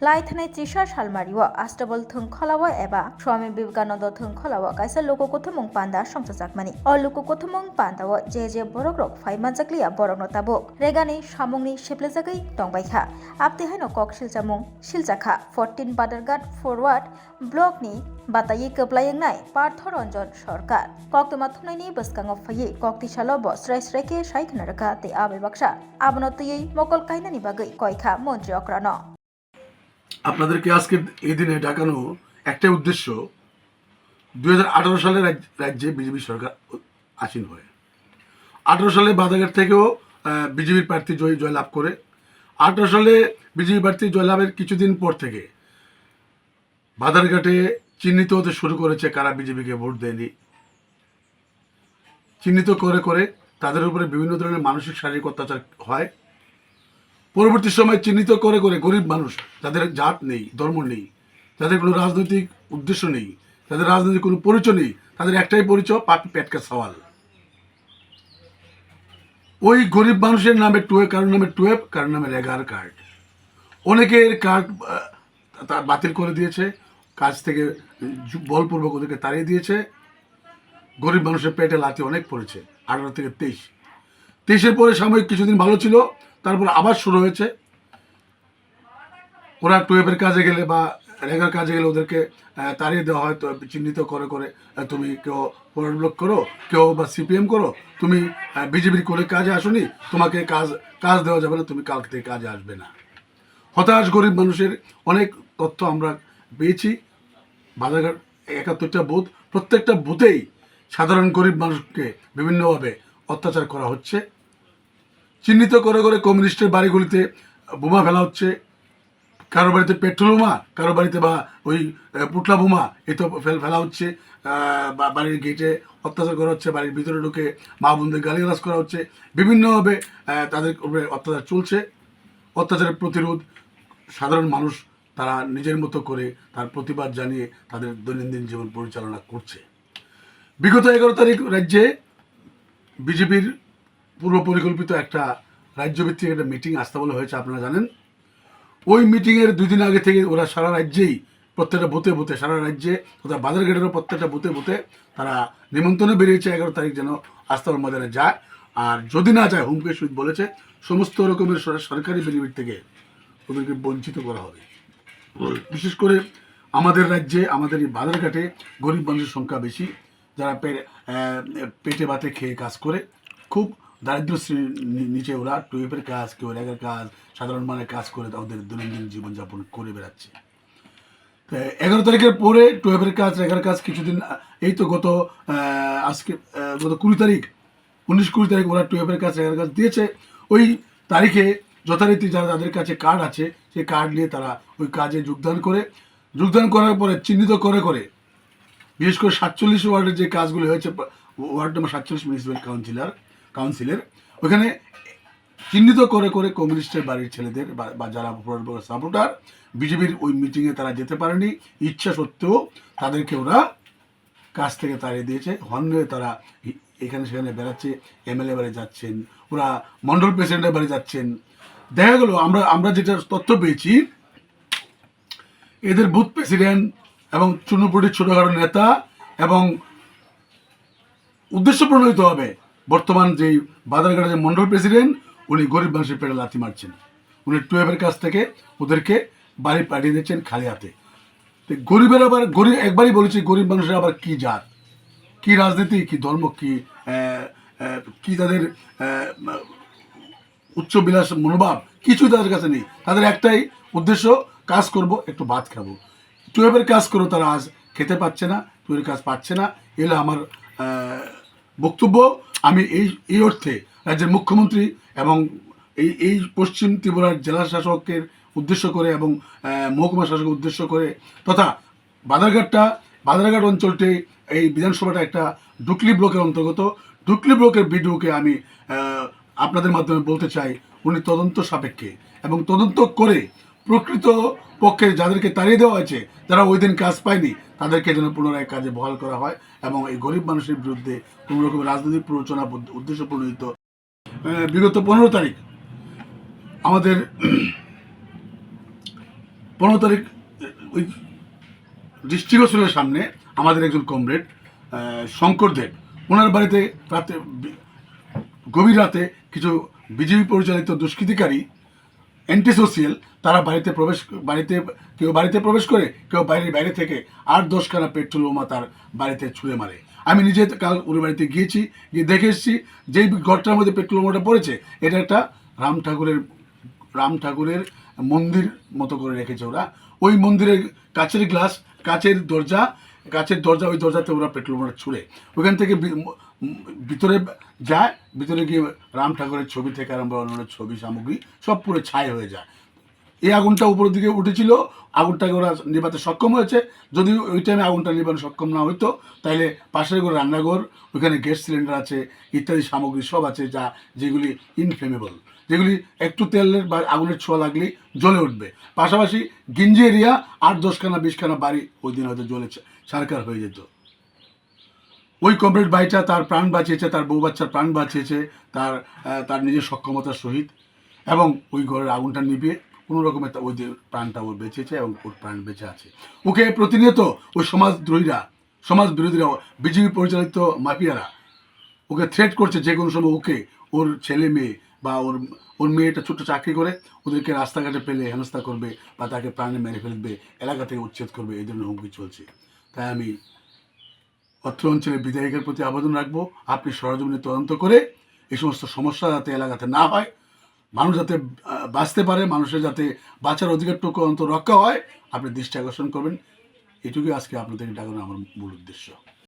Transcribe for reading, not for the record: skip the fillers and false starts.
लाइथानाय त्रिशा सालमारिव आस्ताबल थोंखलाव एबा स्वामी विवेकानंद थोंखलाव काisa लोककथमung panda songsajakmani o लोककथमung pandao जे बरogrok फाइमानजाकलिया बरगनो ताबुक रेगानि सामुंनि सेप्लेजागै दंबायखा आपतिहायनो कक सिलजामुं सिलजाखा 14 बादारघाट फरवार्ड ब्लकनि बातायै कोबलायंनाय पार्थ रंजन सरकार कक्तमा थुनायनि बसकांव फायै कक्तिसालो ब स्राय स्रायके सायखना रखा ते आबे बाक्सा आबनतयै मकल कायनानि बागै कयखा मन्त्री अक्रानो আপনাদেরকে আজকে এই দিনে ডাকানো একটাই উদ্দেশ্য 2018 সালে রাজ্যে বিজেপি সরকার আসীন হয় 18 সালে বাদাঘাট থেকেও বিজেপির প্রার্থী জয়লাভ করে 18 সালে বিজেপি প্রার্থী জয়লাভের কিছুদিন পর থেকে বাদারঘাটে চিহ্নিত হতে শুরু করেছে কারা বিজেপিকে ভোট দেয়নি চিহ্নিত করে করে তাদের উপরে বিভিন্ন ধরনের মানসিক শারীরিক অত্যাচার হয় পরবর্তী সময় চিহ্নিত করে করে গরিব মানুষ যাদের জাত নেই ধর্ম নেই যাদের কোনো রাজনৈতিক উদ্দেশ্য নেই তাদের রাজনৈতিক কোনো পরিচয় নেই তাদের একটাই পরিচয় পাপি পেটকা সওয়াল ওই গরিব মানুষের নামে কারোর নামে 12 কারোর নামে রেগার কার্ড অনেকের কার্ড তার বাতিল করে দিয়েছে কাজ থেকে বলপূর্বক ওদেরকে তাড়িয়ে দিয়েছে গরিব মানুষের পেটে লাথি অনেক পড়েছে 18 থেকে 23 পরে সাময়িক কিছুদিন ভালো ছিল তারপর আবার শুরু হয়েছে ওরা 12 কাজে গেলে বা রেগার কাজে গেলে ওদেরকে তাড়িয়ে দেওয়া হয় তো চিহ্নিত করে করে তুমি কেউ ফরওয়ার্ড ব্লক করো কেউ বা সিপিএম করো তুমি বিজেপির করে কাজে আসোনি তোমাকে কাজ দেওয়া যাবে না তুমি কাল থেকে কাজে আসবে না হতাশ গরিব মানুষের অনেক তথ্য আমরা পেয়েছি বাজারঘাট 71টা বুথ প্রত্যেকটা বুথেই সাধারণ গরিব মানুষকে বিভিন্নভাবে অত্যাচার করা হচ্ছে চিহ্নিত করে করে কমিউনিস্টের বাড়িগুলিতে বোমা ফেলা হচ্ছে কারো বাড়িতে পেট্রোল বোমা কারো বাড়িতে বা ওই পুটলা বোমা এতো ফেলা হচ্ছে বাড়ির গেটে অত্যাচার করা হচ্ছে বাড়ির ভিতরে ঢুকে মা বোনদের গালিগালাজ করা হচ্ছে বিভিন্নভাবে তাদের উপরে অত্যাচার চলছে অত্যাচারের প্রতিরোধ সাধারণ মানুষ তারা নিজের মতো করে তার প্রতিবাদ জানিয়ে তাদের দৈনন্দিন জীবন পরিচালনা করছে বিগত 11 তারিখ রাজ্যে বিজেপির পূর্ব পরিকল্পিত একটা রাজ্যভিত্তিক একটা মিটিং আস্তাবলে হয়েছে আপনারা জানেন ওই মিটিংয়ের 2 দিন আগে থেকে ওরা সারা রাজ্যেই প্রত্যেকটা বুথে বুথে সারা রাজ্যে তথা বাজারঘাটেরও প্রত্যেকটা বুথে বুথে তারা নিমন্ত্রণে বেরিয়েছে 11 তারিখ যেন আস্তাবল ময়দানে যায় আর যদি না যায় হুমকি সহিত বলেছে সমস্ত রকমের সরকারি বেনিফিট থেকে ওদেরকে বঞ্চিত করা হবে বিশেষ করে আমাদের রাজ্যে আমাদের এই বাজারঘাটে গরিব মানুষের সংখ্যা বেশি যারা পেটে ভাতে খেয়ে কাজ করে খুব দারিদ্র শ্রেণীর নিচে ওরা 12 কাজ কেউ রেগার কাজ সাধারণ মানের কাজ করে তাদের দৈনন্দিন জীবনযাপন করে বেড়াচ্ছে 11 তারিখের পরে 12 কাজ রেগার কাজ কিছুদিন এই তো গত 20 তারিখ 19-20 তারিখ ওরা 12 কাজ রেগার কাজ দিয়েছে ওই তারিখে যথারীতি যারা তাদের কাছে কার্ড আছে সেই কার্ড নিয়ে তারা ওই কাজে যোগদান করার পরে চিহ্নিত করে করে বিশেষ করে 47 ওয়ার্ডের যে কাজগুলো হয়েছে ওয়ার্ড নম্বর 47 মিউনিসিপ্যাল কাউন্সিলের ওখানে চিহ্নিত করে করে কমিউনিস্টের বাড়ির ছেলেদের বা যারা সাপোর্টার বিজেপির ওই মিটিংয়ে তারা যেতে পারেনি ইচ্ছা সত্ত্বেও তাদেরকে ওরা কাজ থেকে তাড়িয়ে দিয়েছে হন্যে তারা এখানে সেখানে বেড়াচ্ছে এমএলএ বাড়ি যাচ্ছেন ওরা মন্ডল প্রেসিডেন্টের বাড়ি যাচ্ছেন দেখা গেল আমরা যেটা তথ্য পেয়েছি এদের বুথ প্রেসিডেন্ট এবং চুনুপুটির ছোটখাটো নেতা এবং উদ্দেশ্য প্রণোদিত হবে বর্তমান যেই বাজারঘাটের যে মন্ডল প্রেসিডেন্ট উনি গরিব মানুষের পেটে লাথি মারছেন উনি 12 কাছ থেকে ওদেরকে বাড়ি পাঠিয়ে দিচ্ছেন খালি হাতে গরিবের আবার একবারই বলেছি গরিব মানুষের আবার কি জাত কি রাজনীতি কি ধর্ম কি তাদের উচ্চ বিলাস মনোভাব কিছুই তাদের কাছে নেই তাদের একটাই উদ্দেশ্য কাজ করব একটু ভাত খাবো 12 কাজ করো তারা আজ খেতে পাচ্ছে না 12 কাজ পাচ্ছে না এলে আমার বক্তব্য আমি এই অর্থে রাজ্যের মুখ্যমন্ত্রী এবং এই পশ্চিম ত্রিপুরার জেলা শাসকের উদ্দেশ্য করে এবং মহকুমা শাসকের উদ্দেশ্য করে তথা বাজারঘাট অঞ্চলটি এই বিধানসভাটা একটা ডুকলি ব্লকের অন্তর্গত ডুকলি ব্লকের বিডিওকে আমি আপনাদের মাধ্যমে বলতে চাই উনি তদন্ত সাপেক্ষে এবং তদন্ত করে প্রকৃত পক্ষে যাদেরকে তাড়িয়ে দেওয়া হয়েছে যারা ওই দিন কাজ পায়নি তাদেরকে যেন পুনরায় কাজে বহাল করা হয় এবং এই গরিব মানুষের বিরুদ্ধে কোনো রকমের রাজনৈতিক প্ররোচনা উদ্দেশ্য প্রণোদিত বিগত 15 তারিখ আমাদের 15 তারিখ ওই ডিস্ট্রিক্ট হসপিটালের সামনে আমাদের একজন কমরেড শঙ্কর দেব, ওনার বাড়িতে রাতে গভীর রাতে কিছু বিজেপি পরিচালিত দুষ্কৃতিকারী অ্যান্টি সোশিয়াল তারা কেউ বাড়িতে প্রবেশ করে, কেউ বাইরে থেকে 8-10 খানা পেট্রোল বোমা তার বাড়িতে ছুঁড়ে মারে। আমি নিজে কাল ওর বাড়িতে গিয়ে দেখে এসেছি যেই ঘরটার মধ্যে পেট্রোল বোমাটা পড়েছে এটা একটা রাম ঠাকুরের মন্দির মতো করে রেখেছে ওরা। ওই মন্দিরের কাচের গ্লাস, কাচের দরজা ওই দরজাতে ওরা পেট্রোল বোমা ছুঁড়ে ওখান থেকে ভিতরে যায়। ভিতরে গিয়ে রাম ঠাকুরের ছবি থেকে আরম্ভ অন্যান্য ছবি সামগ্রী সব পুরো ছাই হয়ে যায়। এই আগুনটা উপরের দিকে উঠেছিল, আগুনটাকে ওরা নেভাতে সক্ষম হয়েছে। যদি ওই টাইমে আগুনটা নেভানো সক্ষম না হতো তাহলে পাশের ঘর রান্নাঘর, ওইখানে গ্যাস সিলিন্ডার আছে, ইত্যাদি সামগ্রী সব আছে যেগুলি ইনফ্লেমেবল, যেগুলি একটু তেলের বা আগুনের ছোঁয়া লাগলেই জ্বলে উঠবে। পাশাপাশি গিঞ্জি এরিয়া 8-10 খানা 20 খানা বাড়ি ওই দিন হয়তো জ্বলে ছারখার হয়ে যেত। ওই কমরেড ভাইটা তার প্রাণ বাঁচিয়েছে, তার বউ বাচ্চার প্রাণ বাঁচিয়েছে তার নিজের সক্ষমতার সহিত, এবং ওই ঘরের আগুনটা নিভিয়ে কোনো রকমের ওই প্রাণটা ওর বেঁচেছে এবং ওর প্রাণ বেঁচে আছে। ওকে প্রতিনিয়ত ওই সমাজ বিরোধীরা বিজেপি পরিচালিত মাফিয়ারা ওকে থ্রেট করছে যে কোনো সময় ওকে, ওর ছেলে মেয়ে বা ওর মেয়েটা ছোট্ট চাকরি করে, ওদেরকে রাস্তাঘাটে পেলে হেনস্থা করবে বা তাকে প্রাণে মেরে ফেলবে, এলাকা থেকে উচ্ছেদ করবে, এই ধরনের হুমকি চলছে। তাই আমি অত্র অঞ্চলের বিধায়কের প্রতি আবেদন রাখবো, আপনি সরজমিনে তদন্ত করে এই সমস্ত সমস্যা যাতে এলাকাতে না হয়, মানুষ যাতে বাঁচতে পারে, মানুষের যাতে বাঁচার অধিকারটুকু অন্তত রক্ষা হয়, আপনি দৃষ্টি আকর্ষণ করবেন। এটুকুই আজকে আপনাদের ডাকানোর আমার মূল উদ্দেশ্য।